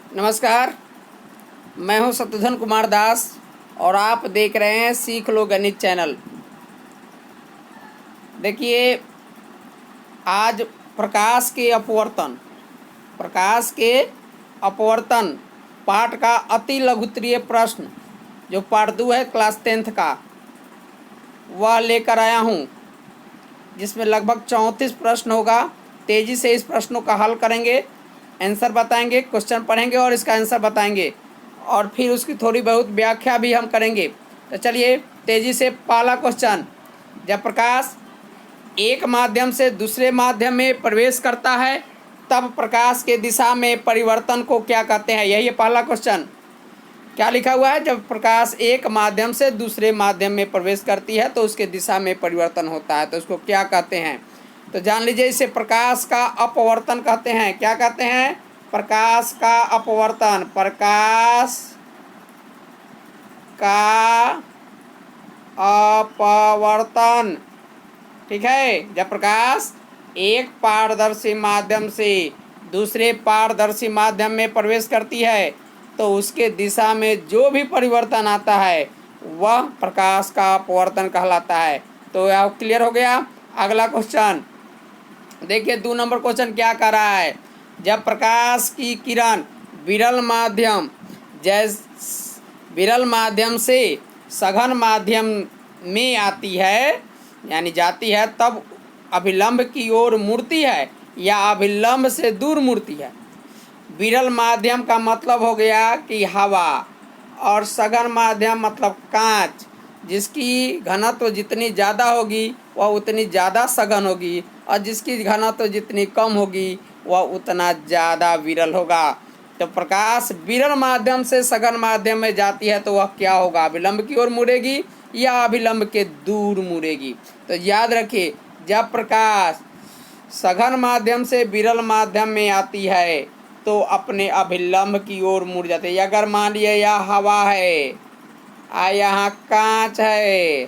नमस्कार, मैं हूं शत्रुघ्न कुमार दास और आप देख रहे हैं सीख लो गणित चैनल। देखिए, आज प्रकाश के अपवर्तन पाठ का अति लघुत्तरीय प्रश्न जो पार्ट 2 है क्लास 10th का, वह लेकर आया हूं, जिसमें लगभग 34 प्रश्न होगा। तेज़ी से इस प्रश्नों का हल करेंगे, आंसर बताएंगे, क्वेश्चन पढ़ेंगे और इसका आंसर बताएंगे और फिर उसकी थोड़ी बहुत व्याख्या भी हम करेंगे। तो चलिए तेज़ी से पहला क्वेश्चन। जब प्रकाश एक माध्यम से दूसरे माध्यम में प्रवेश करता है तब प्रकाश के दिशा में परिवर्तन को क्या कहते हैं? यही है पहला क्वेश्चन। क्या लिखा हुआ है? जब प्रकाश एक माध्यम से दूसरे माध्यम में प्रवेश करती है तो उसके दिशा में परिवर्तन होता है, तो उसको क्या कहते हैं? तो जान लीजिए, इसे प्रकाश का अपवर्तन कहते हैं। क्या कहते हैं? प्रकाश का अपवर्तन। प्रकाश का अपवर्तन, ठीक है। जब प्रकाश एक पारदर्शी माध्यम से दूसरे पारदर्शी माध्यम में प्रवेश करती है तो उसके दिशा में जो भी परिवर्तन आता है वह प्रकाश का अपवर्तन कहलाता है। तो यह क्लियर हो गया। अगला क्वेश्चन देखिए, 2 नंबर क्वेश्चन क्या कर रहा है? जब प्रकाश की किरण विरल माध्यम से सघन माध्यम में आती है, यानी जाती है, तब अभिलंब की ओर मुड़ती है या अभिलंब से दूर मुड़ती है? विरल माध्यम का मतलब हो गया कि हवा, और सघन माध्यम मतलब कांच, जिसकी घनत्व जितनी ज़्यादा होगी वह उतनी ज़्यादा सघन होगी और जिसकी घनत्व जितनी कम होगी वह उतना ज़्यादा विरल होगा। तो प्रकाश विरल माध्यम से सघन माध्यम में जाती है तो वह क्या होगा? अभिलंब की ओर मुड़ेगी या अभिलंब के दूर मुड़ेगी? तो याद रखिए, जब प्रकाश सघन माध्यम से विरल माध्यम में आती है तो अपने अभिलंब की ओर मुड़ जाते हैं। अगर मान लिया यह हवा है और यहाँ कांच है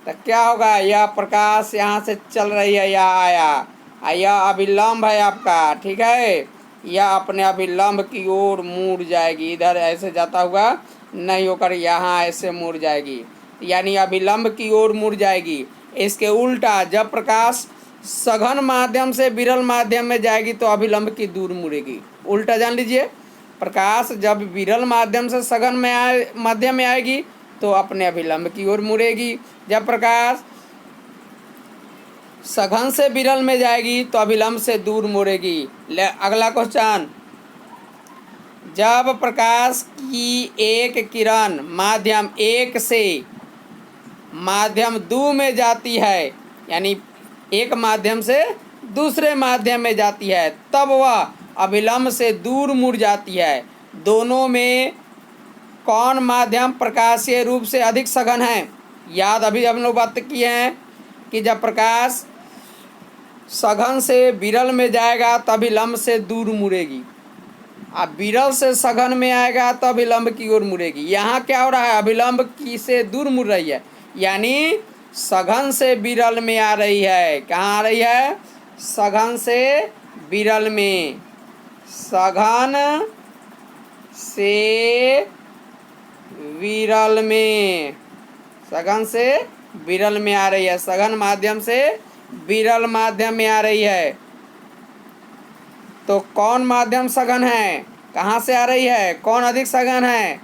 तो क्या होगा? यह प्रकाश यहाँ से चल रही है, यह आया, यह अभिलंब है आपका, ठीक है। यह अपने अभिलंब की ओर मुड़ जाएगी, इधर ऐसे जाता हुआ नहीं होकर यहाँ ऐसे मुड़ जाएगी, यानी अभिलंब की ओर मुड़ जाएगी। इसके उल्टा, जब प्रकाश सघन माध्यम से विरल माध्यम में जाएगी तो अभिलंब की दूर मुड़ेगी। उल्टा जान लीजिए, प्रकाश जब विरल माध्यम से सघन माध्यम में आएगी तो अपने अभिलंब की ओर मुड़ेगी। जब प्रकाश सघन से विरल में जाएगी तो अभिलंब से दूर मुड़ेगी। अगला क्वेश्चन, जब प्रकाश की एक किरण माध्यम 1 से माध्यम 2 में जाती है, यानी एक माध्यम से दूसरे माध्यम में जाती है, तब वह अभिलंब से दूर मुड़ जाती है। दोनों में कौन माध्यम प्रकाशीय रूप से अधिक सघन है? याद अभी हम लोग बात किए हैं कि जब प्रकाश सघन से विरल में जाएगा तो अभिलंब से दूर मुड़ेगी, अब विरल से सघन में आएगा तो अभिलंब की ओर मुड़ेगी। यहाँ क्या हो रहा है? अभिलंब की से दूर मुड़ रही है, यानी सघन से विरल में आ रही है। कहाँ आ रही है? सघन से विरल में। सघन से विरल में, सघन से विरल में आ रही है, सघन माध्यम से विरल माध्यम में आ रही है। तो कौन माध्यम सघन है? कहाँ से आ रही है? कौन अधिक सघन है?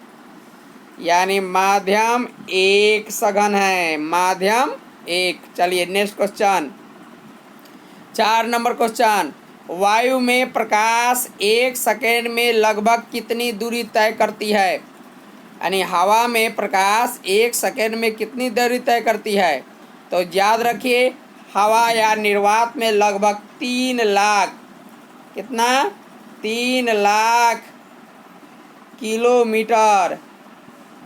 यानी माध्यम 1 सघन है, माध्यम 1। चलिए नेक्स्ट क्वेश्चन, 4 नंबर क्वेश्चन। वायु में प्रकाश 1 सेकेंड में लगभग कितनी दूरी तय करती है? यानी हवा में प्रकाश 1 सेकेंड में कितनी दूरी तय करती है? तो याद रखिए, हवा या निर्वात में लगभग 3 लाख, कितना? 3 लाख किलोमीटर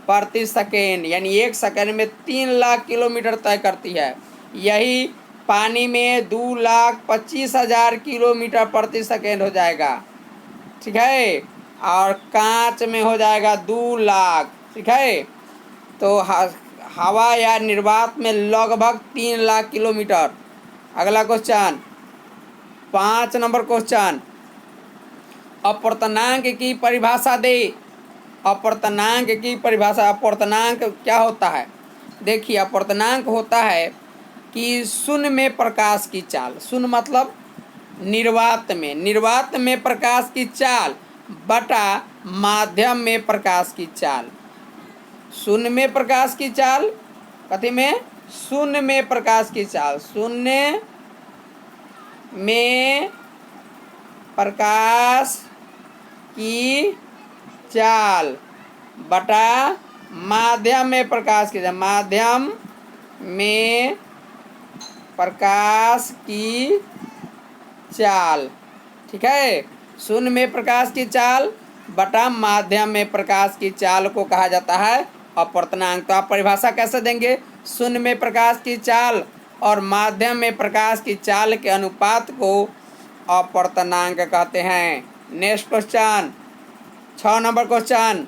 प्रति सेकेंड, यानी 1 सेकेंड में 3 लाख किलोमीटर तय करती है। यही पानी में 2,25,000 किलोमीटर प्रति सेकेंड हो जाएगा, ठीक है। और कांच में हो जाएगा 2 लाख, ठीक है। तो हवा या निर्वात में लगभग 3 लाख किलोमीटर। अगला क्वेश्चन, 5 नंबर क्वेश्चन, अपूर्णांक की परिभाषा दे। अपूर्णांक की परिभाषा। अपूर्णांक क्या होता है? देखिए, अपूर्णांक होता है कि शून्य में प्रकाश की चाल, शून्य मतलब निर्वात में प्रकाश की चाल बटा माध्यम में प्रकाश की चाल। शून्य में प्रकाश की चाल, कथी में? शून्य में प्रकाश की चाल, शून्य में प्रकाश की चाल बटा माध्यम में प्रकाश की चाल, माध्यम में प्रकाश की चाल। ठीक है, शून्य में प्रकाश की चाल बटा माध्यम में प्रकाश की चाल को कहा जाता है अपूर्णांक। तो आप परिभाषा कैसे देंगे? शून्य में प्रकाश की चाल और माध्यम में प्रकाश की चाल के अनुपात को अपूर्णांक कहते हैं। नेक्स्ट क्वेश्चन, 6 नंबर क्वेश्चन,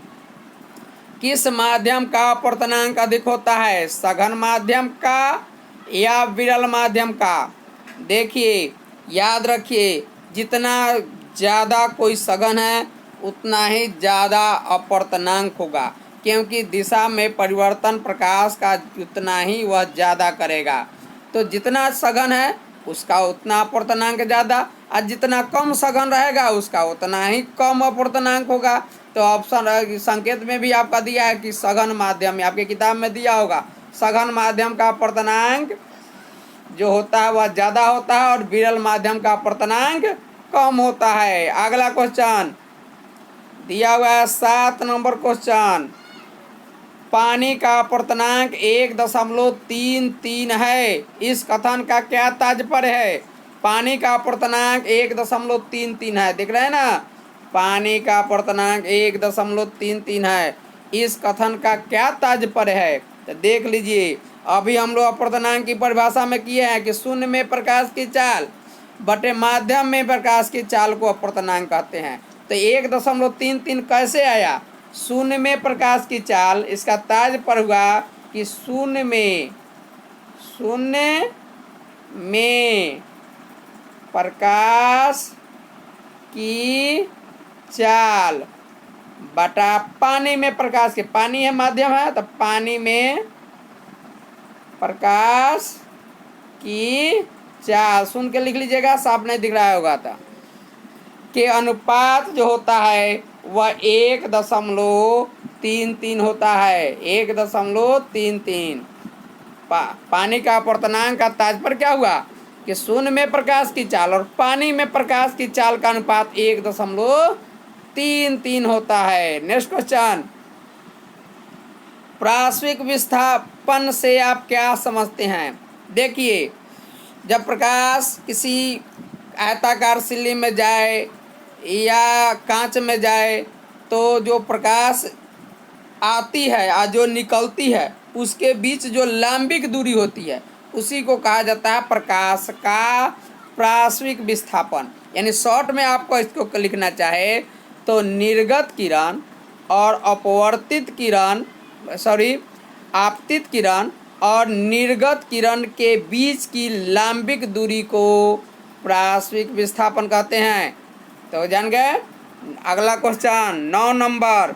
किस माध्यम का अपूर्णांक अधिक होता है? सघन माध्यम का या विरल माध्यम का? देखिए, याद रखिए, जितना ज़्यादा कोई सघन है उतना ही ज़्यादा अपूर्णांक होगा, क्योंकि दिशा में परिवर्तन प्रकाश का उतना ही वह ज़्यादा करेगा। तो जितना सघन है उसका उतना अपूर्णांक ज़्यादा, और जितना कम सघन रहेगा उसका उतना ही कम अपूर्णांक होगा। तो ऑप्शन संकेत में भी आपका दिया है कि सघन माध्यम, आपके किताब में दिया होगा सघन माध्यम का अपूर्णांक जो होता है वह ज़्यादा होता है और विरल माध्यम का अपूर्णांक कम होता है। अगला क्वेश्चन दिया हुआ है 7 नंबर क्वेश्चन, पानी का अपूर्णांक 1.33 है, इस कथन का क्या तात्पर्य है? पानी का अपूर्णांक 1.33 है, दिख रहा है ना? पानी का अपूर्णांक 1.33 है, इस कथन का क्या तात्पर्य है? तो देख लीजिए, अभी हम लोग अपूर्णांक की परिभाषा में किए हैं कि शून्य में प्रकाश की चाल बटे माध्यम में प्रकाश की चाल को अपूर्णांक कहते हैं। तो 1.33 कैसे आया? शून्य में प्रकाश की चाल, इसका तात्पर्य हुआ कि शून्य में प्रकाश की चाल बटा पानी में प्रकाश के, पानी है माध्यम है तो पानी में प्रकाश की चाल, सुन के लिख लीजिएगा, साफ नहीं दिख रहा होगा तो, के अनुपात जो होता है वह 1.33 होता है, 1.33। पानी का अपूर्णांक का तात्पर्य क्या हुआ कि शून्य में प्रकाश की चाल और पानी में प्रकाश की चाल का अनुपात 1.33 होता है। नेक्स्ट क्वेश्चन, पार्श्विक विस्थापन से आप क्या समझते हैं? देखिए, जब प्रकाश किसी आयताकार सिल्ली में जाए या कांच में जाए तो जो प्रकाश आती है और जो निकलती है उसके बीच जो लंबिक दूरी होती है उसी को कहा जाता है प्रकाश का पार्श्विक विस्थापन। यानी शॉर्ट में आपको इसको लिखना चाहे तो निर्गत किरण और आपतित किरण और निर्गत किरण के बीच की लंबिक दूरी को पार्श्विक विस्थापन कहते हैं। तो जान गए। अगला क्वेश्चन 9 नंबर,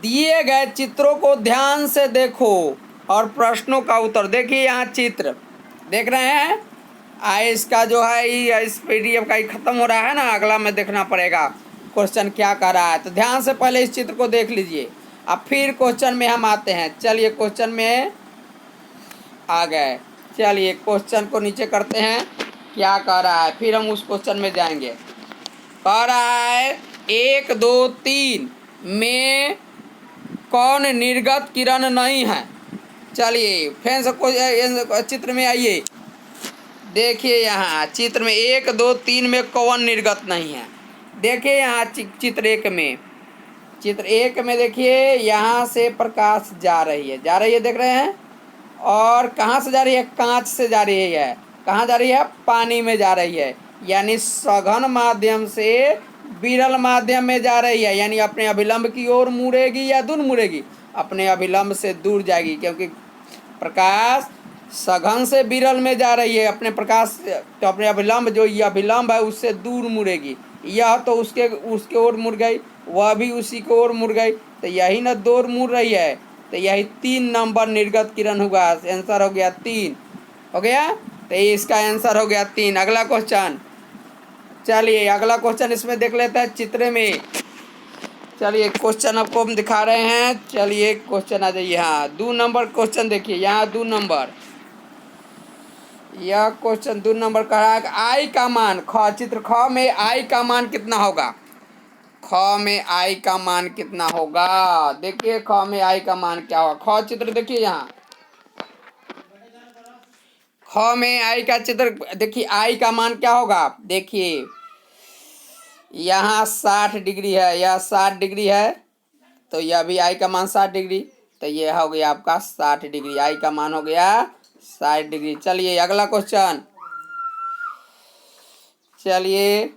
दिए गए चित्रों को ध्यान से देखो और प्रश्नों का उत्तर। देखिए, यहाँ चित्र देख रहे हैं, इसका जो है इस PDF का ही खत्म हो रहा है ना, अगला में देखना पड़ेगा क्वेश्चन क्या कर रहा है। तो ध्यान से पहले इस चित्र को देख लीजिए, अब फिर क्वेश्चन में हम आते हैं। चलिए, क्वेश्चन में आ गए। चलिए, क्वेश्चन को नीचे करते हैं, क्या कह रहा है, फिर हम उस क्वेश्चन में जाएंगे। कह रहा है 1, 2, 3 में कौन निर्गत किरण नहीं है? चलिए फिर से चित्र में आइए। देखिए, यहाँ चित्र में 1, 2, 3 में कौन निर्गत नहीं है? देखिए, यहाँ चित्र 1 में देखिए, यहाँ से प्रकाश जा रही है, देख रहे हैं। और कहाँ से जा रही है? कांच से जा रही है। कहाँ जा रही है? पानी में जा रही है। यानी सघन माध्यम से विरल माध्यम में जा रही है, यानी अपने अभिलंब की ओर मुड़ेगी या दूर मुड़ेगी? अपने अभिलंब से दूर जाएगी, क्योंकि प्रकाश सघन से विरल में जा रही है अपने प्रकाश, तो अपने अभिलंब जो ये अभिलंब है उससे दूर मुड़ेगी। यह तो उसके उसके ओर मुड़ गई, वह भी उसी की ओर मुड़ गई, तो यही ना दो ओर मुड़ रही है, तो यही 3 नंबर निर्गत किरण होगा। आंसर हो गया 3। हो गया, तो इसका आंसर हो गया 3। अगला क्वेश्चन, चलिए अगला क्वेश्चन इसमें देख लेते हैं चित्र में। चलिए क्वेश्चन आपको हम दिखा रहे हैं। चलिए क्वेश्चन आ जाइए। हाँ 2 नंबर क्वेश्चन देखिए, यहाँ 2 नंबर, यह क्वेश्चन 2 नंबर का है। आई का मान, ख चित्र ख में आई का मान कितना होगा? ख में आई का मान कितना होगा? देखिए ख में आई का मान क्या होगा। ख चित्र देखिए, यहाँ ख में आई का चित्र देखिए, आई का मान क्या होगा? देखिए यहाँ 60 डिग्री है, यह 60 डिग्री है, तो यह भी आई का मान 60 डिग्री, तो यह हो गया आपका 60 डिग्री। आई का मान हो गया 60 डिग्री। चलिए अगला क्वेश्चन, चलिए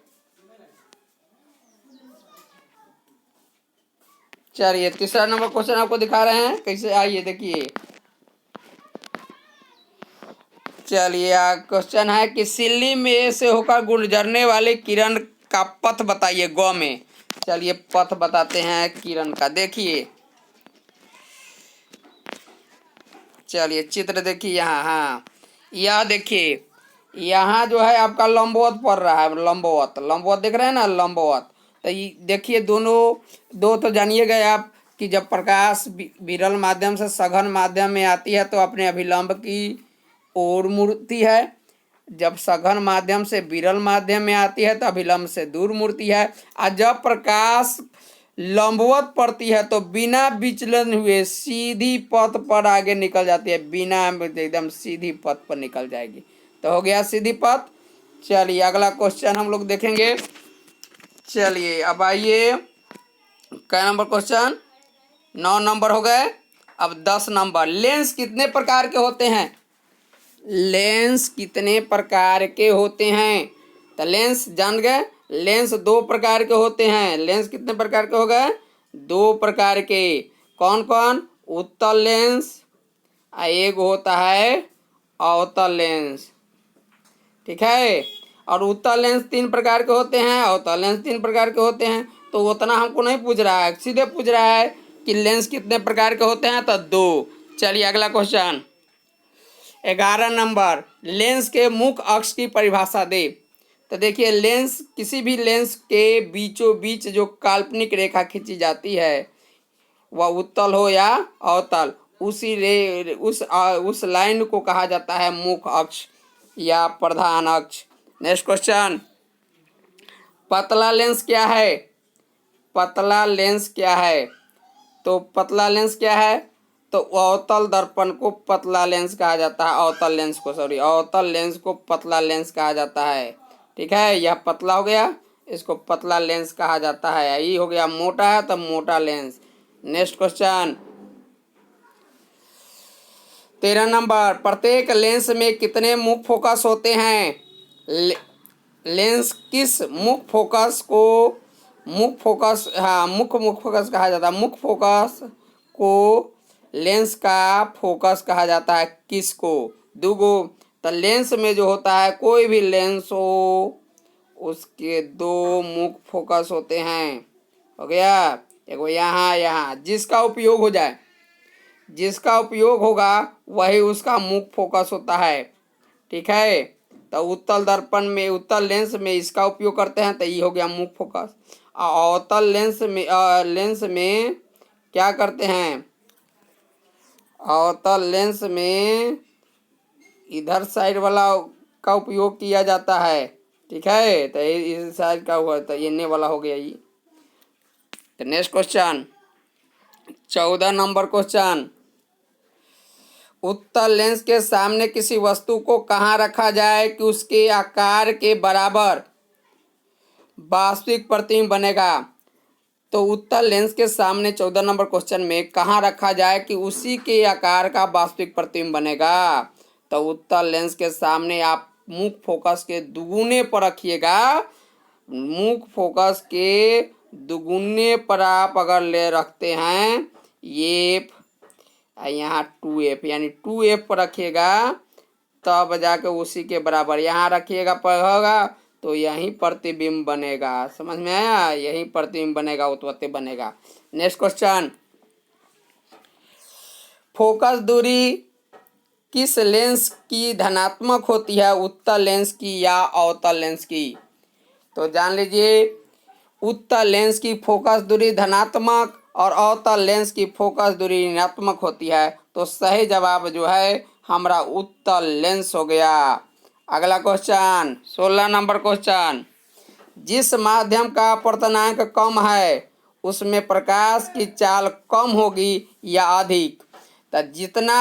तीसरा नंबर क्वेश्चन आपको दिखा रहे हैं कैसे। आइए देखिए, चलिए क्वेश्चन है कि सिल्ली में से होकर गुजरने वाले किरण का पथ बताइए ग में। चलिए पथ बताते हैं किरण का। देखिए चलिए चित्र देखिए यहाँ। हाँ यह देखिए, यहाँ जो है आपका लंबवत पड़ रहा है, लंबवत लंबवत देख रहे हैं ना, लंबवत। तो ये देखिए दोनों, दो तो जानिए गए आप कि जब प्रकाश विरल माध्यम से सघन माध्यम में आती है तो अपने अभिलंब की ओर मुड़ती है। जब सघन माध्यम से विरल माध्यम में आती है तो अभिलंब से दूर मुड़ती है। और जब प्रकाश लंबवत पड़ती है तो बिना विचलन हुए सीधी पथ पर आगे निकल जाती है, बिना एकदम सीधी पथ पर निकल जाएगी, तो हो गया सीधी पथ। चलिए अगला क्वेश्चन हम लोग देखेंगे। चलिए अब आइए, क्या नंबर क्वेश्चन? 9 नंबर हो गए। अब 10 नंबर, लेंस कितने प्रकार के होते हैं? लेंस कितने प्रकार के होते हैं? तो लेंस जान गए, लेंस 2 प्रकार के होते हैं। लेंस कितने प्रकार के हो गए? 2 प्रकार के। कौन कौन? उत्तल लेंस, एक होता है अवतल लेंस, ठीक है। और उत्तल लेंस 3 प्रकार के होते हैं, अवतल लेंस 3 प्रकार के होते हैं। तो उतना हमको नहीं पूछ रहा है, सीधे पूछ रहा है कि लेंस कितने प्रकार के होते हैं, तो 2। चलिए अगला क्वेश्चन 11 नंबर, लेंस के मुख्य अक्ष की परिभाषा दे। तो देखिए लेंस, किसी भी लेंस के बीचों बीच जो काल्पनिक रेखा खींची जाती है वह उत्तल हो या अवतल, उस लाइन को कहा जाता है मुख्य अक्ष या प्रधान अक्ष। नेक्स्ट क्वेश्चन, पतला लेंस क्या है? पतला लेंस क्या है? तो पतला लेंस क्या है? तो अवतल दर्पण को पतला लेंस कहा जाता है। अवतल लेंस को, सॉरी, अवतल लेंस को पतला लेंस कहा जाता है, ठीक है। यह पतला हो गया, इसको पतला लेंस कहा जाता है। ये हो गया मोटा है तो मोटा लेंस। नेक्स्ट क्वेश्चन 13 नंबर, प्रत्येक लेंस में कितने मुख्य फोकस होते हैं? लेंस किस मुख्य फोकस को, मुख्य फोकस, हाँ मुख्य फोकस कहा जाता है। मुख्य फोकस को लेंस का फोकस कहा जाता है किसको? दूगो। तो लेंस में जो होता है, कोई भी लेंस हो उसके 2 मुख्य फोकस होते हैं। हो गया, एगो यहाँ यहाँ, जिसका उपयोग हो जाए, जिसका उपयोग होगा वही उसका मुख्य फोकस होता है, ठीक है। तो उत्तल दर्पण में, उत्तल लेंस में इसका उपयोग करते हैं, तो ये हो गया मुख्य फोकस। अवतल लेंस में क्या करते हैं? अवतल लेंस में इधर साइड वाला का उपयोग किया जाता है, ठीक है। तो इस साइड का हुआ, तो ये वाला हो गया ये। तो नेक्स्ट क्वेश्चन 14 नंबर क्वेश्चन, उत्तल लेंस के सामने किसी वस्तु को कहाँ रखा जाए कि उसके आकार के बराबर वास्तविक प्रतिबिंब बनेगा? तो उत्तल लेंस के सामने 14 नंबर क्वेश्चन में कहाँ रखा जाए कि उसी के आकार का वास्तविक प्रतिबिंब बनेगा? तो उत्तल लेंस के सामने आप मुख्य फोकस के दुगुने पर रखिएगा। मुख्य फोकस के दुगुने पर आप अगर ले रखते हैं, ये यहाँ 2f, यानी 2f पर रखिएगा, तब जाके उसी के बराबर यहाँ रखिएगा पर होगा तो यहीं प्रतिबिंब बनेगा। समझ में आया? यहीं प्रतिबिंब बनेगा, उत्पत्ति बनेगा। नेक्स्ट क्वेश्चन, फोकस दूरी किस लेंस की धनात्मक होती है, उत्तल लेंस की या अवतल लेंस की? तो जान लीजिए, उत्तल लेंस की फोकस दूरी धनात्मक और अवतल लेंस की फोकस दूरी ऋणात्मक होती है। तो सही जवाब जो है हमारा उत्तल लेंस हो गया। अगला क्वेश्चन, 16 नंबर क्वेश्चन, जिस माध्यम का अपवर्तनांक कम है उसमें प्रकाश की चाल कम होगी या अधिक? तो जितना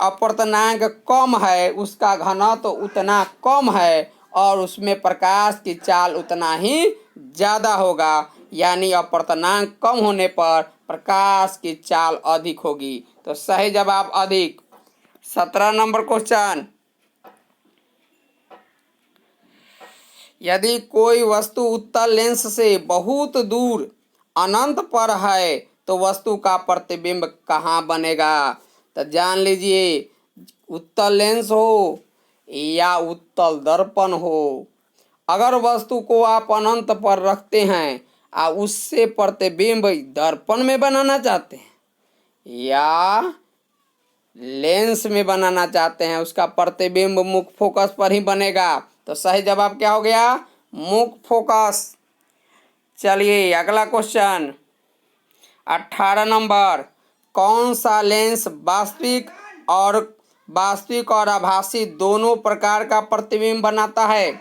अपवर्तनांक कम है उसका घनत्व तो उतना कम है और उसमें प्रकाश की चाल उतना ही ज़्यादा होगा, यानी अपवर्तनांक कम होने पर प्रकाश की चाल अधिक होगी। तो सही जवाब अधिक। 17 नंबर क्वेश्चन, यदि कोई वस्तु उत्तल लेंस से बहुत दूर अनंत पर है तो वस्तु का प्रतिबिंब कहाँ बनेगा? तो जान लीजिए, उत्तल लेंस हो या उत्तल दर्पण हो, अगर वस्तु को आप अनंत पर रखते हैं और उससे प्रतिबिंब दर्पण में बनाना चाहते हैं या लेंस में बनाना चाहते हैं, उसका प्रतिबिंब मुख्य फोकस पर ही बनेगा। तो सही जवाब क्या हो गया? मुख्य फोकस। चलिए अगला क्वेश्चन, 18 नंबर, कौन सा लेंस वास्तविक और आभासी दोनों प्रकार का प्रतिबिंब बनाता है?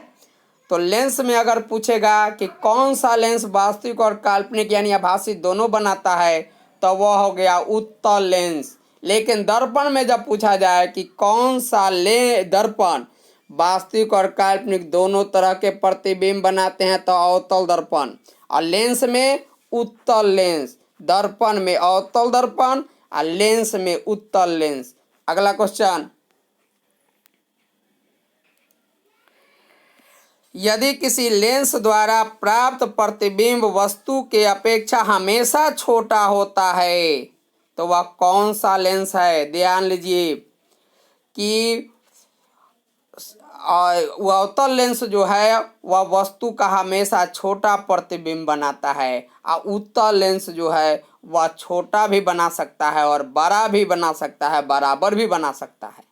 तो लेंस में अगर पूछेगा कि कौन सा लेंस वास्तविक और काल्पनिक यानी आभासी दोनों बनाता है तो वह हो गया उत्तल लेंस। लेकिन दर्पण में जब पूछा जाए कि कौन सा दर्पण वास्तविक और काल्पनिक दोनों तरह के प्रतिबिंब बनाते हैं तो अवतल दर्पण, और लेंस में उत्तल लेंस, दर्पण में अवतल दर्पण और लेंस में उत्तल लेंस। अगला क्वेश्चन, यदि किसी लेंस द्वारा प्राप्त प्रतिबिंब वस्तु के अपेक्षा हमेशा छोटा होता है तो वह कौन सा लेंस है? ध्यान लीजिए कि वह अवतल लेंस जो है वह वस्तु का हमेशा छोटा प्रतिबिंब बनाता है और उत्तल लेंस जो है वह छोटा भी बना सकता है और बड़ा भी बना सकता है, बराबर भी बना सकता है।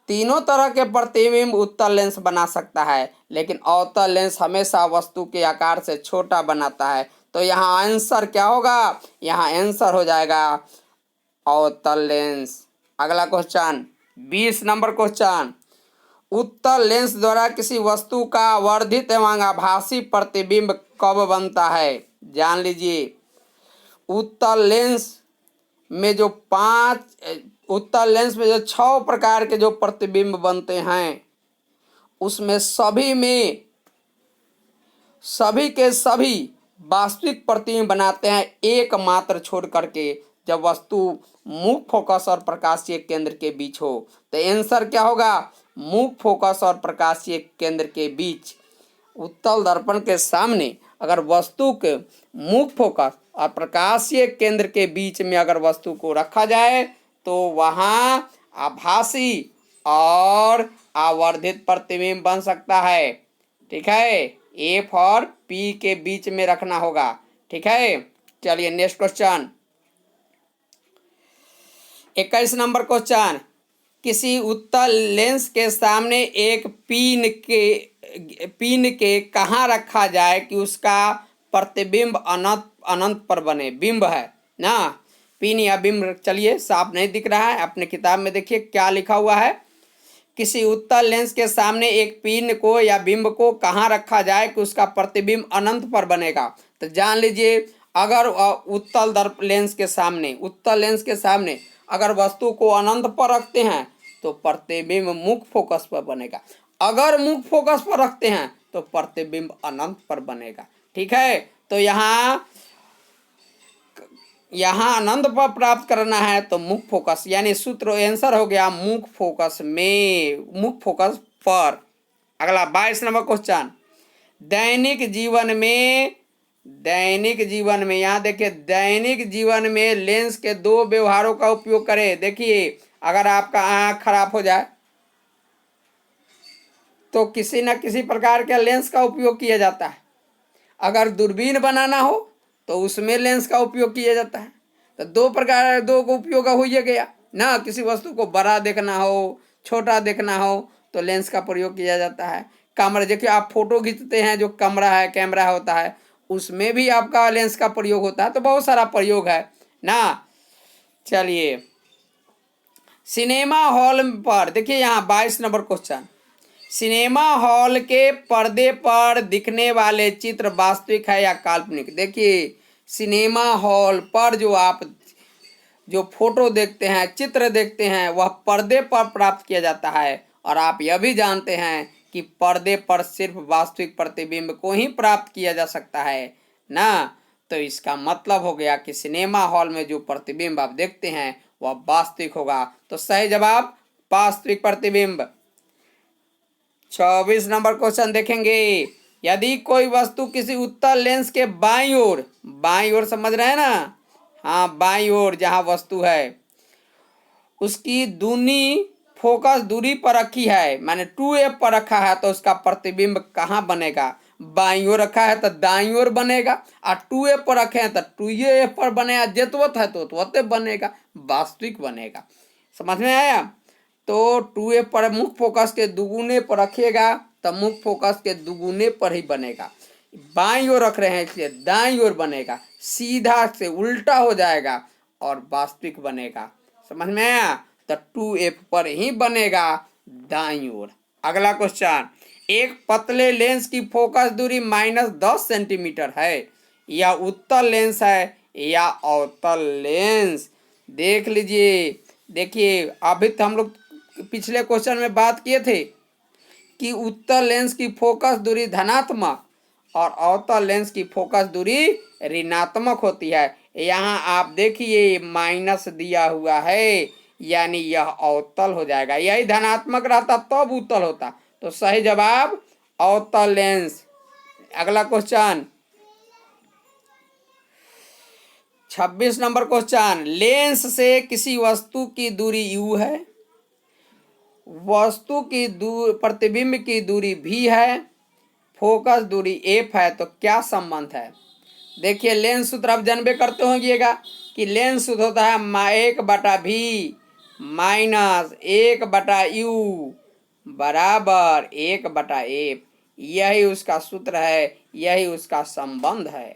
तीनों तरह के प्रतिबिंब उत्तल लेंस बना सकता है, लेकिन अवतल लेंस हमेशा वस्तु के आकार से छोटा बनाता है। तो यहाँ आंसर क्या होगा? यहाँ आंसर हो जाएगा अवतल लेंस। अगला क्वेश्चन, 20 नंबर क्वेश्चन, उत्तल लेंस द्वारा किसी वस्तु का वर्धित एवं आभासी प्रतिबिंब कब बनता है? जान लीजिए, उत्तल लेंस में जो 6 प्रकार के जो प्रतिबिंब बनते हैं उसमें सभी के सभी वास्तविक प्रतिबिंब बनाते हैं, एकमात्र छोड़ करके जब वस्तु मुख्य फोकस और प्रकाशीय केंद्र के बीच हो। तो आंसर क्या होगा? मुख्य फोकस और प्रकाशीय केंद्र के बीच। उत्तल दर्पण के सामने अगर वस्तु के मुख्य फोकस और प्रकाशीय केंद्र के बीच में अगर वस्तु को रखा जाए तो वहाँ आभासी और आवर्धित प्रतिबिंब बन सकता है। ठीक है, एफ और पी के बीच में रखना होगा। ठीक है, चलिए नेक्स्ट क्वेश्चन, 21 नंबर क्वेश्चन, किसी उत्तल लेंस के सामने एक पिन के कहाँ रखा जाए कि उसका प्रतिबिंब अनंत पर बने? बिंब है ना, पिन या बिंब। चलिए, साफ नहीं दिख रहा है, अपने किताब में देखिए क्या लिखा हुआ है। किसी उत्तल लेंस के सामने एक पिन को या बिंब को कहाँ रखा जाए कि उसका प्रतिबिंब अनंत पर बनेगा? तो जान लीजिए, अगर उत्तल लेंस के सामने अगर वस्तु को अनंत पर रखते हैं तो प्रतिबिंब मुख्य फोकस पर बनेगा, अगर मुख्य फोकस पर रखते हैं तो प्रतिबिंब अनंत पर बनेगा। ठीक है, तो यहाँ अनंत पर प्राप्त करना है तो मुख्य फोकस, यानी सूत्र आंसर हो गया मुख्य फोकस पर। अगला 22 नंबर क्वेश्चन, दैनिक जीवन में यहाँ देखिए, दैनिक जीवन में लेंस के 2 व्यवहारों का उपयोग करें। देखिए, अगर आपका आँख खराब हो जाए तो किसी न किसी प्रकार के लेंस का उपयोग किया जाता है। अगर दूरबीन बनाना हो तो उसमें लेंस का उपयोग किया जाता है। तो दो का उपयोग हो ही गया ना। किसी वस्तु को बड़ा देखना हो, छोटा देखना हो तो लेंस का प्रयोग किया जाता है। कैमरा, देखिए आप फोटो खींचते हैं, जो कैमरा होता है उसमें भी आपका लेंस का प्रयोग होता है। तो बहुत सारा प्रयोग है ना। चलिए, सिनेमा हॉल पर देखिए, यहाँ 22 नंबर क्वेश्चन, सिनेमा हॉल के पर्दे पर दिखने वाले चित्र वास्तविक है या काल्पनिक। देखिए, सिनेमा हॉल पर जो फोटो देखते हैं, चित्र देखते हैं, वह पर्दे पर प्राप्त किया जाता है। और आप यह भी जानते हैं कि पर्दे पर सिर्फ वास्तविक प्रतिबिंब को ही प्राप्त किया जा सकता है ना। तो इसका मतलब हो गया कि सिनेमा हॉल में जो प्रतिबिंब आप देखते हैं वह वास्तविक होगा। तो सही जवाब वास्तविक प्रतिबिंब। 24 नंबर क्वेश्चन देखेंगे, यदि कोई वस्तु किसी उत्तल लेंस के बाईं ओर समझ रहे हैं ना, हाँ बाईं ओर जहाँ वस्तु है उसकी दूनी फोकस दूरी पर रखी है, माने 2f पर रखा है, तो उसका प्रतिबिंब कहाँ बनेगा। बाईं ओर रखा है तो दाईं ओर बनेगा, और 2f पर रखे हैं तो 2f पर बनेगा। जेतवत है तो उतवते बनेगा, वास्तविक बनेगा। समझ में आया। तो 2f पर मुख्य फोकस के दुगुने पर रखिएगा तो मुख्य फोकस के दुगुने पर ही बनेगा। बाईं ओर रख रहे हैं इसलिए दाईं ओर बनेगा, सीधा से उल्टा हो जाएगा और वास्तविक बनेगा। समझ में आया। तो 2f पर ही बनेगा दाईं ओर। अगला क्वेश्चन, एक पतले लेंस की फोकस दूरी -10 सेंटीमीटर है, या उत्तल लेंस है या अवतल लेंस। देख लीजिए, देखिए अभी तो हम लोग पिछले क्वेश्चन में बात किए थे कि उत्तल लेंस की फोकस दूरी धनात्मक और अवतल लेंस की फोकस दूरी ऋणात्मक होती है। यहाँ आप देखिए माइनस दिया हुआ है, यानी यह अवतल हो जाएगा। यही धनात्मक रहता तब उत्तल होता। तो सही जवाब अवतल लेंस। अगला क्वेश्चन 26 नंबर क्वेश्चन, लेंस से किसी वस्तु की दूरी u है, वस्तु की प्रतिबिंब की दूरी v है, फोकस दूरी f है, तो क्या संबंध है। देखिए, लेंस सूत्र आप जानबे करते होंगे कि लेंस सूत्र होता है 1/v माइनस 1/u बराबर 1/f। यही उसका सूत्र है, यही उसका संबंध है।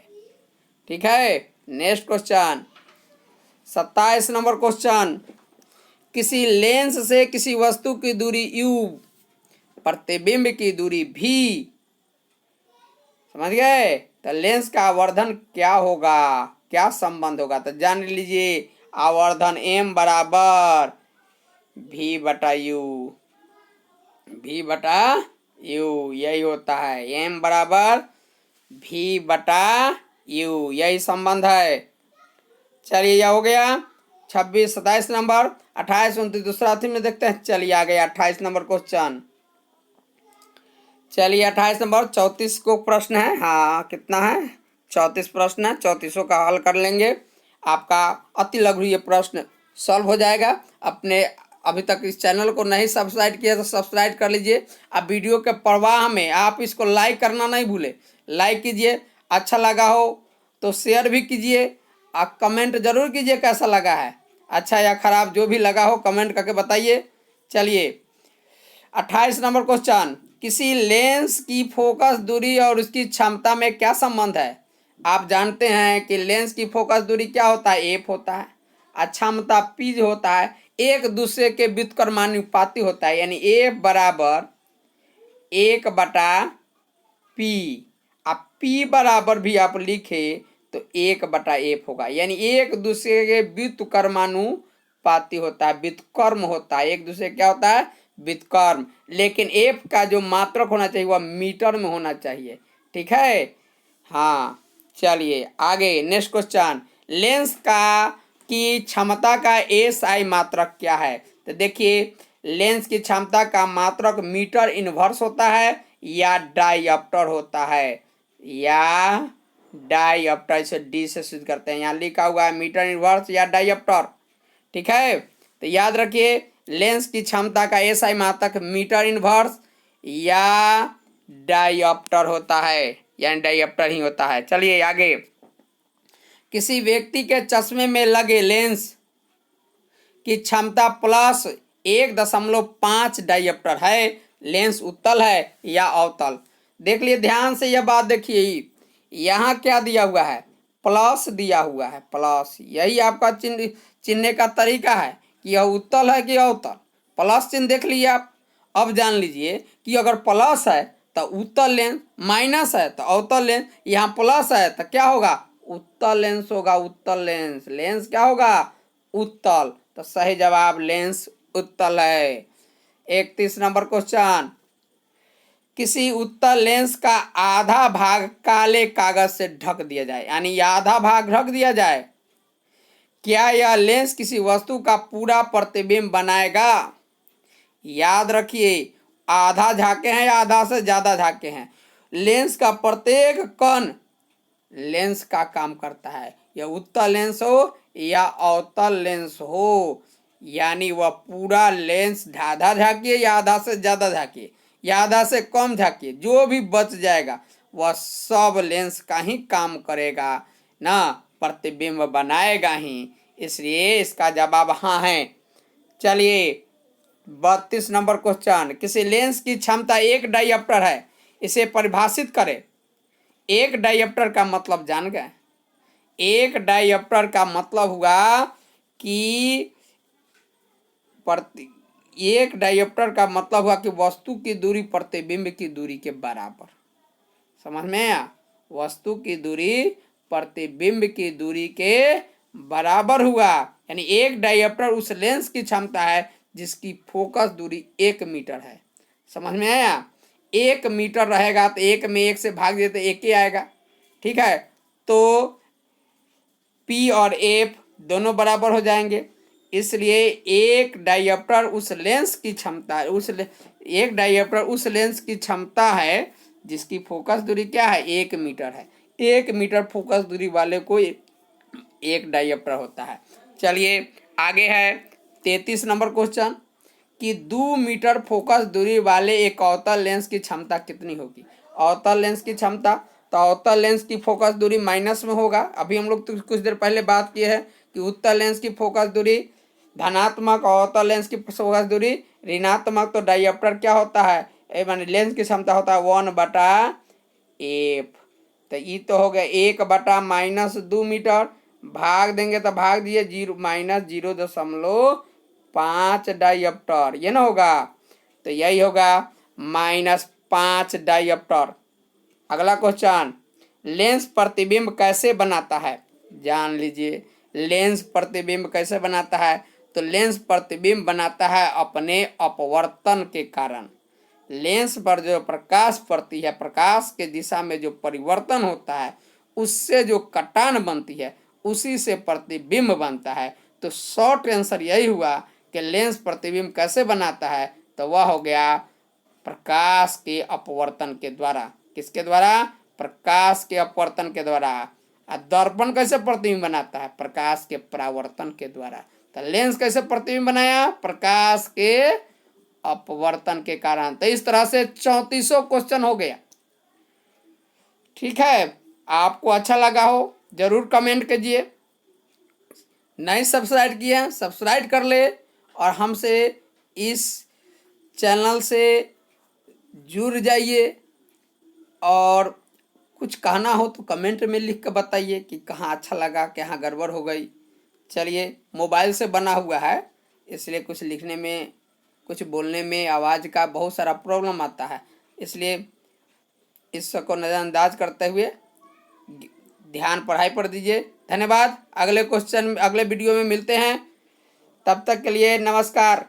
ठीक है। नेक्स्ट क्वेश्चन 27 नंबर क्वेश्चन, किसी लेंस से किसी वस्तु की दूरी u, प्रतिबिंब की दूरी v, समझ गए। तो लेंस का आवर्धन क्या होगा, क्या संबंध होगा। तो जान लीजिए, आवर्धन m बराबर v/u, v/u यही होता है। m बराबर v/u, यही संबंध है। चलिए, यह हो गया 26 27 नंबर। 28 29 दूसरा थी में देखते हैं। चलिए आ गया 28 नंबर क्वेश्चन। चलिए 28 नंबर 34 को प्रश्न है। हाँ, कितना है, 34 प्रश्न है। 34 का हल कर लेंगे, आपका अति लघु ये प्रश्न सॉल्व हो जाएगा। अपने अभी तक इस चैनल को नहीं सब्सक्राइब किया तो सब्सक्राइब कर लीजिए। अब वीडियो के प्रवाह में आप इसको लाइक करना नहीं भूले, लाइक कीजिए। अच्छा लगा हो तो शेयर भी कीजिए, आप कमेंट जरूर कीजिए कैसा लगा है, अच्छा या खराब जो भी लगा हो कमेंट करके बताइए। चलिए 28 नंबर क्वेश्चन, किसी लेंस की फोकस दूरी और उसकी क्षमता में क्या संबंध है। आप जानते हैं कि लेंस की फोकस दूरी क्या होता है, एफ होता है, क्षमता पी होता है। एक दूसरे के व्युत्क्रमानुपाती होता है, यानी एफ बराबर 1/p। अब p बराबर भी आप लिखे तो 1/f होगा, यानी एक दूसरे के व्युत्क्रमानुपाती होता है, व्युत्क्रम होता है। एक दूसरे क्या होता है, व्युत्क्रम। लेकिन f का जो मात्रक होना चाहिए वह मीटर में होना चाहिए। ठीक है। हाँ, चलिए आगे नेक्स्ट क्वेश्चन, लेंस की क्षमता का SI मात्रक क्या है। तो देखिए, लेंस की क्षमता का मात्रक मीटर इनवर्स होता है या डायऑप्टर होता है, या डायऑप्टर, इसे डी से सिद्ध करते हैं। यहाँ लिखा हुआ है मीटर इनवर्स या डायऑप्टर। ठीक है। तो याद रखिए, लेंस की क्षमता का SI मात्रक मीटर इनवर्स या डायऑप्टर होता है, यानी डायऑप्टर ही होता है। चलिए आगे। किसी व्यक्ति के चश्मे में लगे लेंस की क्षमता प्लस 1.5 डायऑप्टर है। लेंस उत्तल है या अवतल? देख लिए ध्यान से, यह बात देखिए। यहाँ क्या दिया हुआ है? प्लस दिया हुआ है, प्लस। यही आपका चिन्ह चिन्ह का तरीका है कि यह उत्तल है कि अवतल। प्लस चिन्ह देख लिए आप। अब जान लीजिए कि अगर प्लस है तो उत्तल लेंस, माइनस है तो अवतल लेंस। यहाँ प्लस है तो क्या होगा? उत्तल लेंस होगा, उत्तल लेंस। लेंस क्या होगा? उत्तल। तो सही जवाब लेंस उत्तल है। 31 नंबर क्वेश्चन। किसी उत्तल लेंस का आधा भाग काले कागज से ढक दिया जाए, यानी आधा भाग ढक दिया जाए, क्या यह लेंस किसी वस्तु का पूरा प्रतिबिंब बनाएगा? याद रखिए, आधा झाके हैं या आधा से ज्यादा झाके हैं। लेंस का प्रत्येक कण लेंस का काम करता है, यह उत्तल लेंस हो या अवतल लेंस हो। यानी वह पूरा लेंस आधा झाकिए या आधा से ज्यादा झाकिए या आधा से कम झाकिए, जो भी बच जाएगा वह सब लेंस का ही काम करेगा ना, प्रतिबिंब बनाएगा ही। इसलिए इसका जवाब हाँ है। चलिए 32 नंबर क्वेश्चन। किसी लेंस की क्षमता 1 डायऑप्टर है, इसे परिभाषित करें। 1 डायऑप्टर का मतलब जान गए? 1 डायऑप्टर का मतलब हुआ कि एक डायऑप्टर का मतलब हुआ कि वस्तु की दूरी प्रतिबिंब की दूरी के बराबर। समझ में आया? वस्तु की दूरी प्रतिबिंब की दूरी के बराबर हुआ। यानी 1 डायऑप्टर उस लेंस की क्षमता है जिसकी फोकस दूरी 1 मीटर है। समझ में आया? 1 मीटर रहेगा तो 1 में 1 से भाग देते 1 ही आएगा। ठीक है, तो P और F दोनों बराबर हो जाएंगे। इसलिए एक डायऑप्टर उस लेंस की क्षमता है, एक डायऑप्टर उस लेंस की क्षमता है जिसकी फोकस दूरी क्या है? 1 मीटर है। 1 मीटर फोकस दूरी वाले को एक डायऑप्टर होता है। चलिए आगे है 33 नंबर क्वेश्चन कि 2 मीटर फोकस दूरी वाले एक अवतल लेंस की क्षमता कितनी होगी? अवतल लेंस की क्षमता, तो अवतल लेंस की फोकस दूरी माइनस में होगा। अभी हम लोग तो कुछ देर पहले बात किए हैं कि उत्तल लेंस की फोकस दूरी धनात्मक, अवतल लेंस की फोकस दूरी ऋणात्मक। तो डायऑप्टर क्या होता है? माने लेंस की क्षमता होता है 1/f। तो ये तो हो गया 1/-2 मीटर। भाग देंगे तो भाग दिए 0-0.5 डायऑप्टर, ये ना होगा। तो यही होगा -5 डायऑप्टर। अगला क्वेश्चन, लेंस प्रतिबिंब कैसे बनाता है? जान लीजिए, लेंस प्रतिबिंब कैसे बनाता है? तो लेंस प्रतिबिंब बनाता है अपने अपवर्तन के कारण। लेंस पर जो प्रकाश पड़ती है, प्रकाश के दिशा में जो परिवर्तन होता है, उससे जो कटान बनती है, उसी से प्रतिबिंब बनता है। तो शॉर्ट आंसर यही हुआ कि लेंस प्रतिबिंब कैसे बनाता है? तो वह हो गया प्रकाश के अपवर्तन के द्वारा। किसके द्वारा? प्रकाश के अपवर्तन के द्वारा। दर्पण कैसे प्रतिबिंब बनाता है? प्रकाश के परावर्तन के द्वारा। तो लेंस कैसे प्रतिबिंब बनाया? प्रकाश के अपवर्तन के कारण। तो इस तरह से 34 क्वेश्चन हो गया। ठीक है, आपको अच्छा लगा हो जरूर कमेंट कीजिए। नहीं सब्सक्राइब किए हैं सब्सक्राइब कर ले, और हमसे इस चैनल से जुड़ जाइए। और कुछ कहना हो तो कमेंट में लिख कर बताइए कि कहाँ अच्छा लगा, कहाँ गड़बड़ हो गई। चलिए, मोबाइल से बना हुआ है इसलिए कुछ लिखने में, कुछ बोलने में आवाज़ का बहुत सारा प्रॉब्लम आता है, इसलिए इसको नज़रअंदाज करते हुए ध्यान पढ़ाई पर दीजिए। धन्यवाद। अगले क्वेश्चन, अगले वीडियो में मिलते हैं। तब तक के लिए नमस्कार।